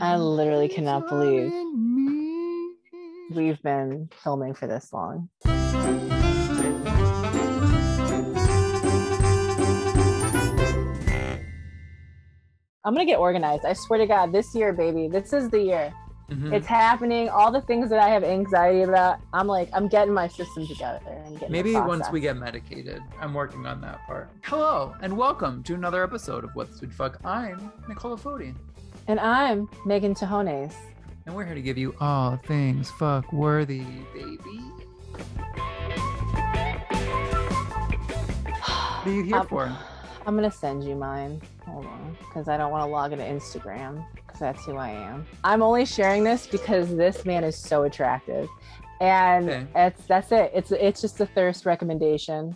I literally cannot believe we've been filming for this long. I'm gonna get organized. I swear to God, this year, baby, this is the year. Mm-hmm. It's happening. All the things that I have anxiety about, I'm getting my system together. Maybe once we get medicated, I'm working on that part. Hello, and welcome to another episode of What the Sweet Fuck. I'm Nicola Foti. And I'm Meghan Tajones. And we're here to give you all things fuck worthy, baby. What are you here for? I'm going to send you mine. Hold on. Because I don't want to log into Instagram. Because that's who I am. I'm only sharing this because this man is so attractive. And that's it. It's just a thirst recommendation.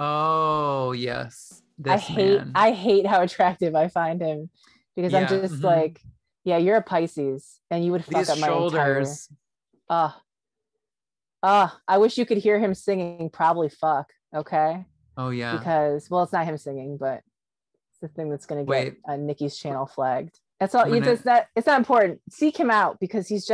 Oh, yes. I hate how attractive I find him. Because I'm just like, yeah, you're a Pisces. And you would fuck up my shoulders. I wish you could hear him singing Probably Fuck. Okay? Oh, yeah. Because, well, it's not him singing, but it's the thing that's going to get Nicky's channel flagged. That's all. It's not important. Seek him out because he's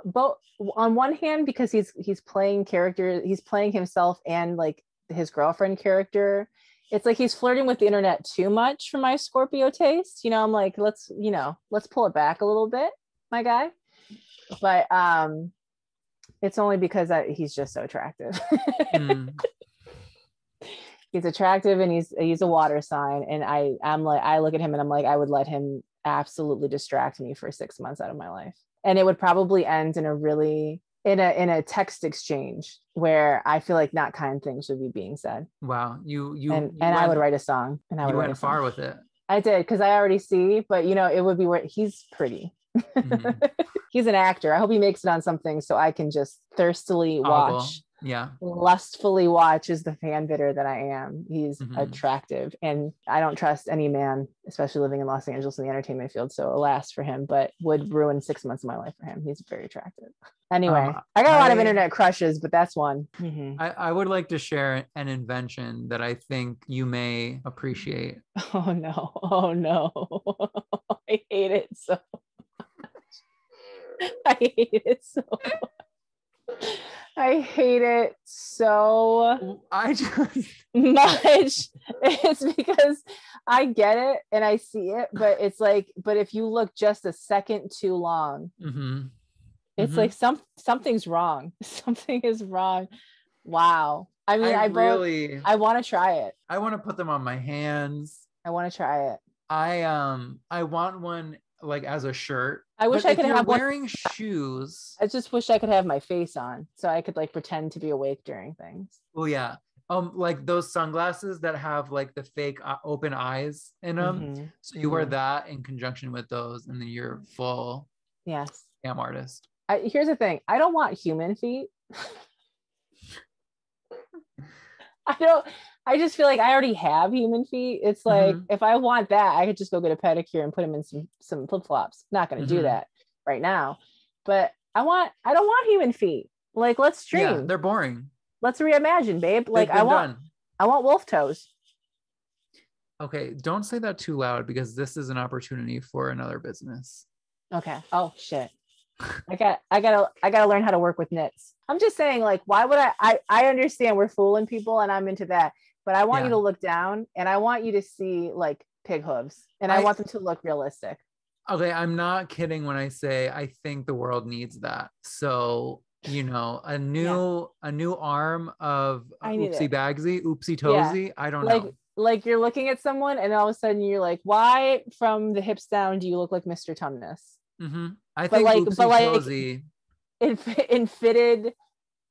both on one hand, because he's playing character, he's playing himself and like his girlfriend character. It's like he's flirting with the internet too much for my Scorpio taste. You know, I'm like, let's pull it back a little bit, my guy. But it's only because he's just so attractive. He's attractive and he's a water sign, and I look at him and I'm like, I would let him absolutely distract me for 6 months out of my life, and it would probably end in a text exchange where I feel like not kind things would be being said. Wow, I would write a song, and I went far with it. I did, because I already see, but it would be where he's pretty. Mm-hmm. He's an actor. I hope he makes it on something so I can just thirstily watch. Yeah, lustfully watch as the fan bitter that I am. He's attractive, and I don't trust any man, especially living in Los Angeles in the entertainment field, so alas for him, but would ruin 6 months of my life for him. He's very attractive. Anyway, I got a lot of internet crushes, but that's one. Mm-hmm. I would like to share an invention that I think you may appreciate. Oh no I hate it so much. I hate it so much. It's because I get it and I see it, but it's like, but if you look just a second too long, it's like something's wrong. Something is wrong. Wow. I mean, I want to try it. I want to put them on my hands. I want to try it. I want one like as a shirt. I wish I could have wearing shoes. I just wish I could have my face on so I could like pretend to be awake during things. Oh yeah. Like those sunglasses that have like the fake open eyes in them. So you wear that in conjunction with those, and then you're full. Yes. Scam artist. Here's the thing. I don't want human feet. I just feel like I already have human feet. It's like, if I want that, I could just go get a pedicure and put them in some flip-flops. Not going to do that right now, but I don't want human feet. Like, let's dream. Yeah, they're boring. Let's reimagine, babe. Like, I want wolf toes. Okay. Don't say that too loud, because this is an opportunity for another business. Okay. Oh shit. I gotta learn how to work with knits. I'm just saying, like, why would I understand we're fooling people and I'm into that, but I want you to look down and I want you to see like pig hooves, and I want them to look realistic. Okay, I'm not kidding when I say I think the world needs that. So, a new arm of oopsie bagsy, oopsie toesy. I don't know. Like you're looking at someone and all of a sudden you're like, why from the hips down do you look like Mr. Tumnus? I think oopsie toesy in fitted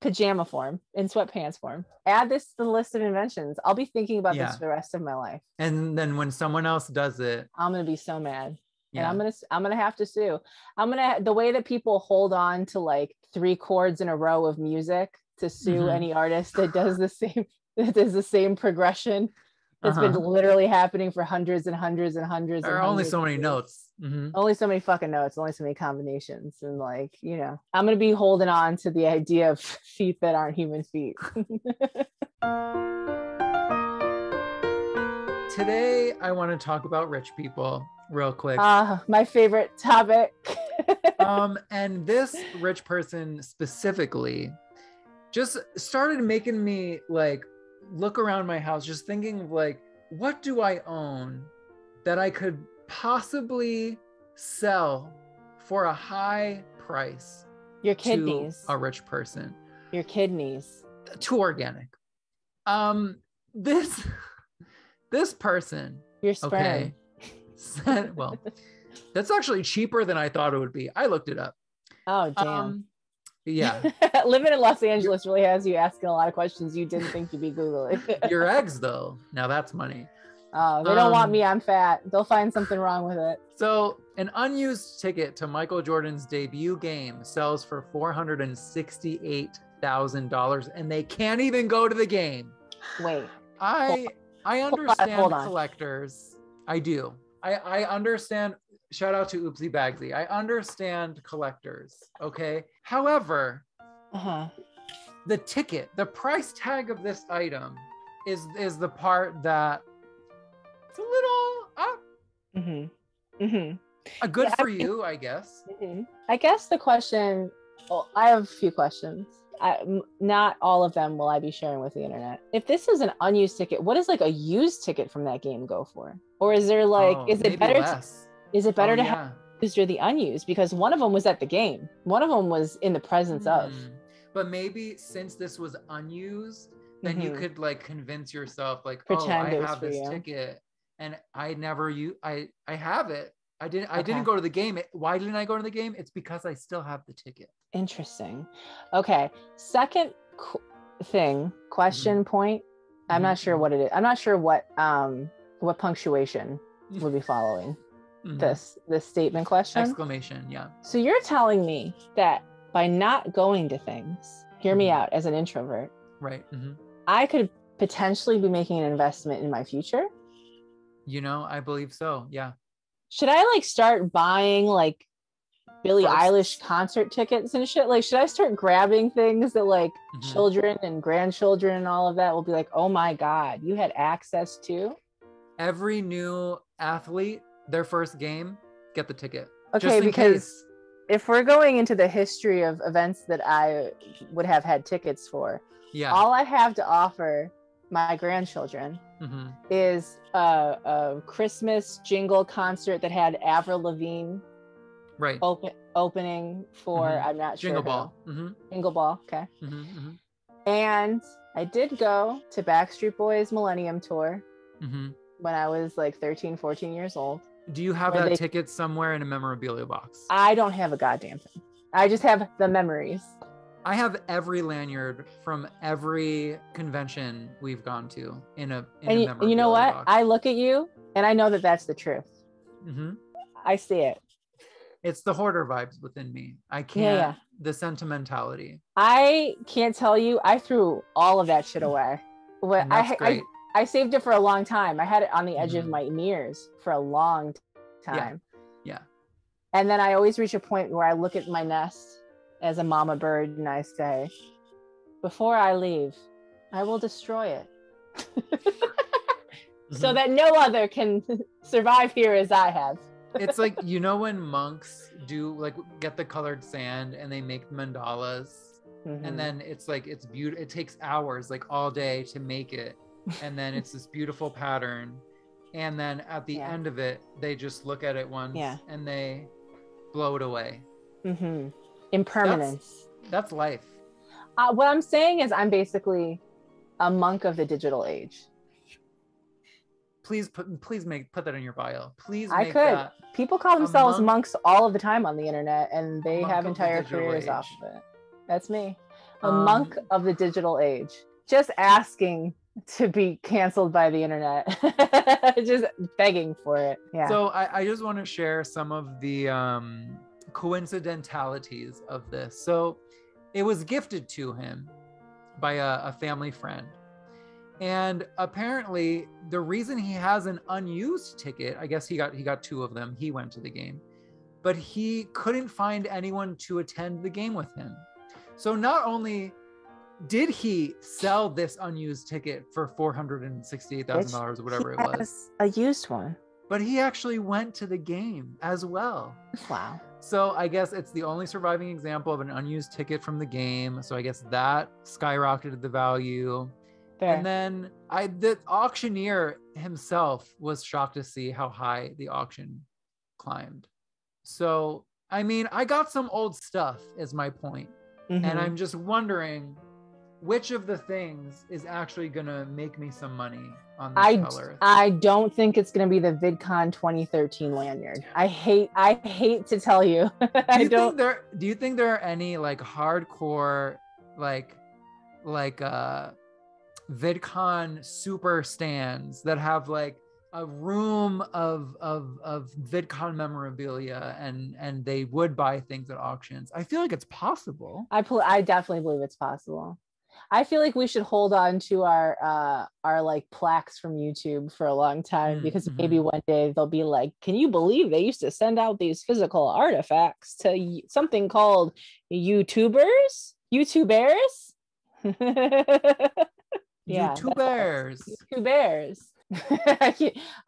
pajama form, in sweatpants form. Add this to the list of inventions. I'll be thinking about this for the rest of my life. And then when someone else does it, I'm gonna be so mad. Yeah. And I'm gonna have to sue. The way that people hold on to like 3 chords in a row of music to sue any artist that does the same progression. It's been literally happening for hundreds and hundreds and hundreds. There are only so many notes. Only so many fucking notes, only so many combinations. And like, I'm going to be holding on to the idea of feet that aren't human feet. today I want to talk about rich people real quick. My favorite topic. And this rich person specifically just started making me like look around my house, just thinking of like, what do I own that I could possibly sell for a high price? Your kidneys. To a rich person. Your kidneys. Too organic. This person. Your sperm. Okay. Said, well, that's actually cheaper than I thought it would be. I looked it up. Oh, damn. Yeah. Living in Los Angeles really has you asking a lot of questions you didn't think you'd be Googling. Your eggs, though. Now that's money. Oh, they don't want me. I'm fat. They'll find something wrong with it. So an unused ticket to Michael Jordan's debut game sells for $468,000, and they can't even go to the game. Wait. I understand collectors. I do. I understand. Shout out to Oopsie Bagsy. I understand collectors. Okay. However, the ticket, the price tag of this item is the part that it's a little up. Good for you, I guess. I guess the question, well, I have a few questions. Not all of them will I be sharing with the internet. If this is an unused ticket, what does like a used ticket from that game go for? Or is there like, is it better to have used or the unused? Because one of them was at the game. One of them was in the presence of. But maybe since this was unused, then you could like convince yourself like, pretend I have this ticket and I have it. I didn't go to the game. Why didn't I go to the game? It's because I still have the ticket. Interesting. Okay. Second question point. I'm not sure what it is. I'm not sure what punctuation would be following this statement question. Exclamation. Yeah. So you're telling me that by not going to things, hear me out as an introvert. Right. I could potentially be making an investment in my future. You know, I believe so. Yeah. Should I like start buying like Billie Eilish concert tickets and shit? Like, should I start grabbing things that like children and grandchildren and all of that will be like, oh my God, you had access to? Every new athlete, their first game, get the ticket. Okay, because if we're going into the history of events that I would have had tickets for, all I have to offer my grandchildren is a Christmas jingle concert that had Avril Lavigne opening for I'm not sure Jingle Ball. Jingle Ball, okay. And I did go to Backstreet Boys Millennium Tour when I was like 13, 14 years old. Do you have that ticket somewhere in a memorabilia box? I don't have a goddamn thing. I just have the memories. I have every lanyard from every convention we've gone to in a memorabilia and you know what? box. I look at you and I know that that's the truth. I see it. It's the hoarder vibes within me. I can't, the sentimentality. I can't tell you, I threw all of that shit away. I saved it for a long time. I had it on the edge of my ears for a long time. Yeah. And then I always reach a point where I look at my nest as a mama bird and I say, before I leave, I will destroy it. So that no other can survive here as I have. It's like, you know, when monks do like get the colored sand and they make mandalas and then it's like, it's beautiful. It takes hours, like all day to make it. And then it's this beautiful pattern. And then at the end of it, they just look at it once and they blow it away. Impermanence. That's life. What I'm saying is I'm basically a monk of the digital age. Please put that in your bio. Please. I could. People call themselves monks all of the time on the internet, and they have entire careers off of it. That's me, a monk of the digital age. Just asking to be canceled by the internet, just begging for it. Yeah. So I just want to share some of the coincidentalities of this. So it was gifted to him by a family friend. And apparently the reason he has an unused ticket, I guess he got two of them. He went to the game, but he couldn't find anyone to attend the game with him. So not only did he sell this unused ticket for $468,000 or whatever it was? A used one. But he actually went to the game as well. Wow. So I guess it's the only surviving example of an unused ticket from the game. So I guess that skyrocketed the value. Fair. And then the auctioneer himself was shocked to see how high the auction climbed. So, I mean, I got some old stuff is my point. Mm-hmm. And I'm just wondering which of the things is actually going to make me some money on this color. I don't think it's going to be the VidCon 2013 lanyard. I hate to tell you. Do you think there are any like hardcore like VidCon super stands that have like a room of VidCon memorabilia and they would buy things at auctions? I feel like it's possible. I definitely believe it's possible. I feel like we should hold on to our like plaques from YouTube for a long time, because maybe one day they'll be like, can you believe they used to send out these physical artifacts to something called YouTubers? Yeah, YouTubers.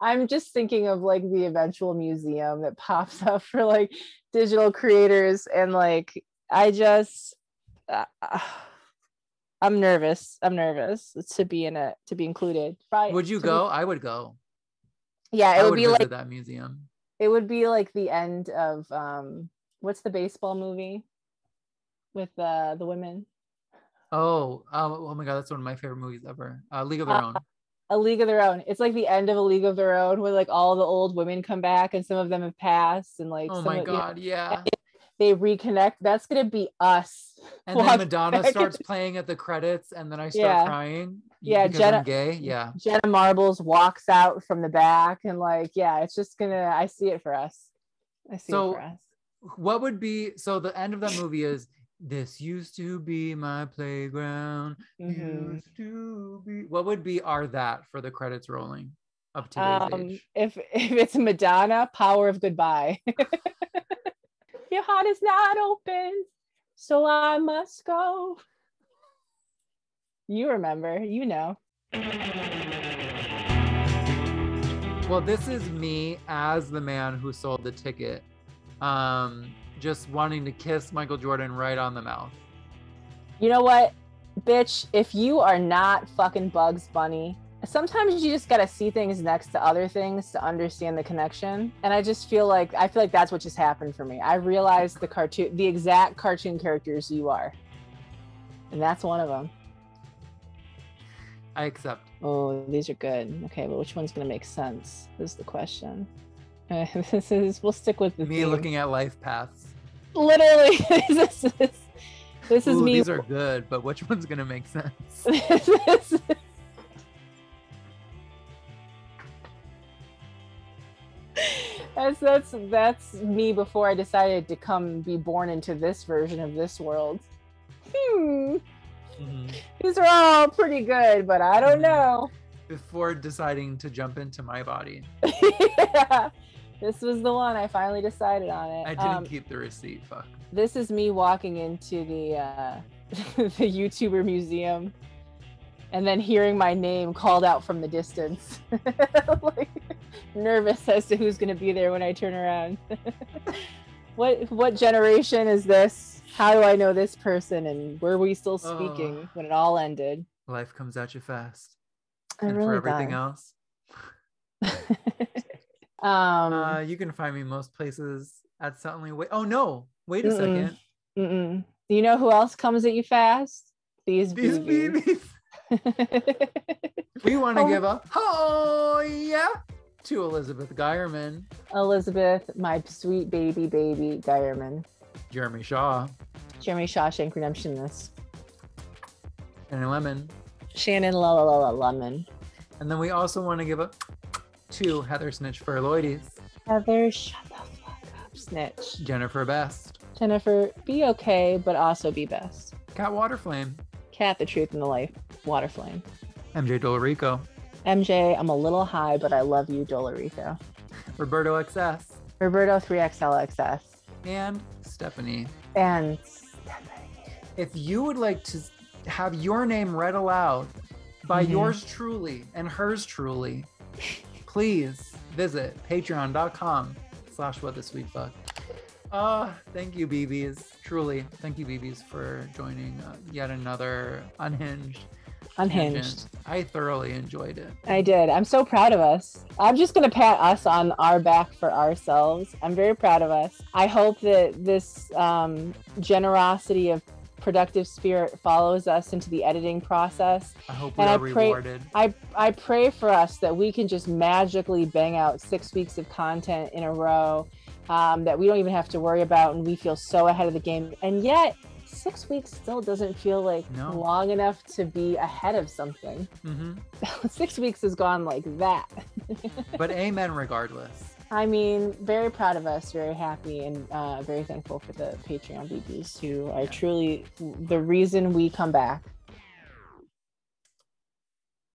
I'm just thinking of like the eventual museum that pops up for like digital creators, and like I just I'm nervous to be included. Probably, would you go? I would go. Yeah, it would be like that museum. It would be like the end of what's the baseball movie with the women? Oh my God, that's one of my favorite movies ever. League of Their Own. A League of Their Own. It's like the end of A League of Their Own, where like all the old women come back and some of them have passed, and like oh my God, yeah. They reconnect. That's gonna be us. And then Madonna starts playing at the credits, and then I start crying. Yeah, I'm gay. Yeah. Jenna Marbles walks out from the back, and like, yeah, it's just gonna. I see it for us. What would be the end of that movie is, this used to be my playground. Used to be. What would be that for the credits rolling up to today's age? If it's Madonna, Power of Goodbye. Your heart is not open, so I must go. You remember, you know. Well, this is me as the man who sold the ticket, just wanting to kiss Michael Jordan right on the mouth. You know what, bitch? If you are not fucking Bugs Bunny, sometimes you just gotta see things next to other things to understand the connection. And I feel like that's what just happened for me. I realized the exact cartoon characters you are, and that's one of them. I accept. Oh, these are good. Okay, but which one's gonna make sense is the question. We'll stick with the me theme. Looking at life paths. Literally, this is me. These are good, but which one's gonna make sense? That's me before I decided to be born into this version of this world. These are all pretty good, but I don't know. Before deciding to jump into my body. Yeah, this was the one. I finally decided on it. I didn't keep the receipt. Fuck. This is me walking into the the YouTuber museum, and then hearing my name called out from the distance. Like, nervous as to who's going to be there when I turn around. What generation is this? How do I know this person? And were we still speaking when it all ended? Life comes at you fast. And really for everything else. You can find me most places at Suddenly. Oh no! Wait a second. You know who else comes at you fast? These BBs. We want to give a to Elizabeth Geierman. Elizabeth, my sweet baby Geierman. Jeremy Shaw, Shank Redemptionist. Shannon Lemon. And then we also want to give a to Heather Snitch Furloides. Heather, shut the fuck up, Snitch. Jennifer Best. Jennifer, be okay, but also be best. Cat Waterflame. Cat, the truth and the life. Waterflame. MJ Dolorico. MJ, I'm a little high, but I love you, Dolorico. Roberto XS. Roberto 3XL XS. And Stephanie. And if you would like to have your name read aloud by yours truly and hers truly, please visit patreon.com/whatthisweetfuck. Thank you, BBs. Truly, thank you, BBs, for joining yet another unhinged. I thoroughly enjoyed it. I did. I'm so proud of us. I'm just going to pat us on our back for ourselves. I'm very proud of us. I hope that this generosity of productive spirit follows us into the editing process. I hope we are rewarded. I pray for us that we can just magically bang out 6 weeks of content in a row that we don't even have to worry about, and we feel so ahead of the game. And yet 6 weeks still doesn't feel like long enough to be ahead of something. 6 weeks has gone like that. But amen regardless. I mean, very proud of us, very happy, and very thankful for the Patreon BBs who are truly the reason we come back.